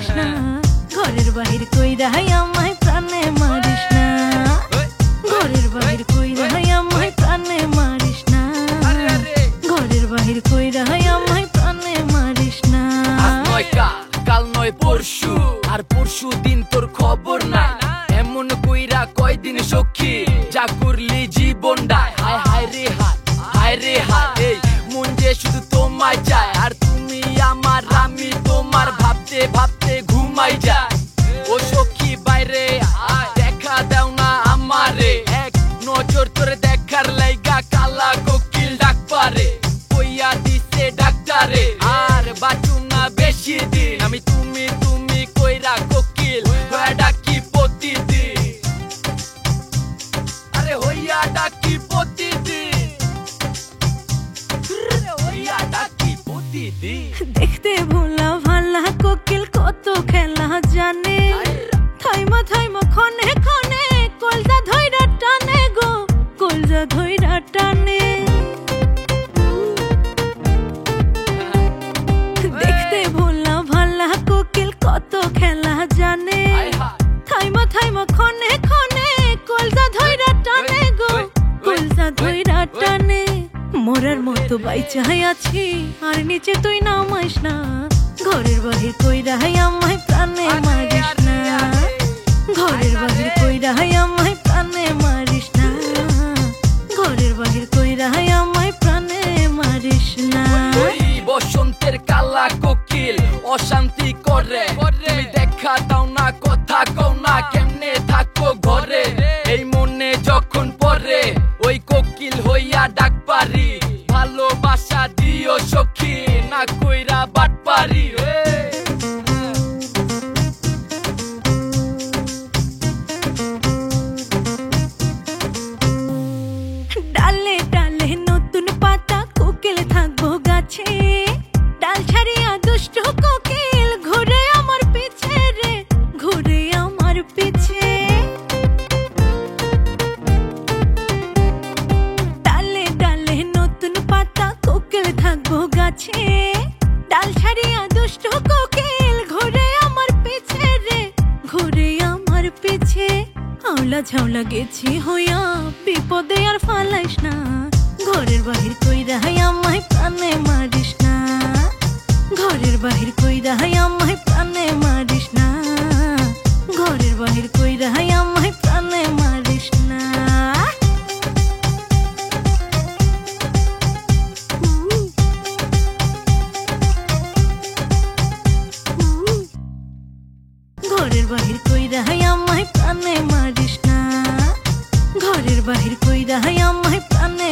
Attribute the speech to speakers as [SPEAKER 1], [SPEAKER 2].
[SPEAKER 1] মারিস না, ঘরের বাহির কইরা আমায় প্রাণে মারিস না, ঘরের বাহির কইরা আমায় প্রাণে মারিস না, ঘরের বাহির কইরা আমায় প্রাণে মারিস না।
[SPEAKER 2] কাল নয় পরশু, আর পরশু দিন তোর খবর নাই, এমন কইরা কয়দিন সখী যা করলি জীবনটায়। হায় হায় রে হায়, হায় রে হায়, এই মন যে শুধু তোমায় চায়, আর তুমি আমার আমি তোমার ভাবতে ভাবতে ঘুমাই যায়। ও সখী বাইরে দেখা দাও না আমারে, এক নজর তোরে দেখার লাইগা কালা কোকিল ডাক পারে, কইয়া দিছে ডাক্তারে আর বাঁচু না বেশি দিন, আমি তুমি তুমি কইরা কোকিল হইয়া ডাকি প্রতিদিন, আরে হইয়া ডাকি প্রতিদিন, হইয়া ডাকি প্রতিদিন।
[SPEAKER 1] দেখতে ভোলা ভালা কোকিল কত খেলা জানে, থাইমা থাইমা খনে খনে কলজা ধইরা টানে গো, কলজা ধইরা টানে। দেখতে ভোলা ভালা কোকিল কত খেলা জানে, থাইমা থাইমা খনে খনে কলজা ধইরা টানে গো, কলজা ধইরা টানে। মরার মতো বাইচাই আছি আর নিচে তুই নামাইস না, ঘরের বাহির কইরা আমায় প্রাণে মারিস না, ঘরের বাহির কইরা আমায় প্রাণে মারিস না, ঘরের বাহির কইরা আমায় প্রাণে মারিস না।
[SPEAKER 2] ওই বসন্তের কালা কোকিল অশান্তি করে, তুমি দেখা দাও না কথা কও না, কেমনে থাকো ঘরে এই মনে যখন পড়ে, ওই কোকিল হইয়া ডাক পারি, ভালোবাসা দিও সখী না কইরা বাট পারি।
[SPEAKER 1] ডালে ডালে নতুন পাতা কোকিল থাকবো গাছে, ডাল ছাড়িয়া দুষ্ট কোকিল ঘুরে আমার পিছে রে, ঘুরে আমার পিছে। ডালে ডালে নতুন পাতা কোকিল থাকবো গাছে, ডাল ছাড়িয়া দুষ্ট কোকিল ঘুরে আমার পিছে রে, ঘুরে আমার পিছে। আওলা ঝাওলা গেছি হইয়া বিপদে আর ফালাইস না, ঘরের বাহির কইরা আমায় প্রাণে মারিস না, ঘরের বাহির কইরা আমায় প্রাণে মারিস না, ঘরের বাহির কইরা আমায় প্রাণে মারিস না। ঘরের বাহির কইরা আমায় প্রাণে মারিস না, ঘরের বাহির কইরা আমায় প্রাণে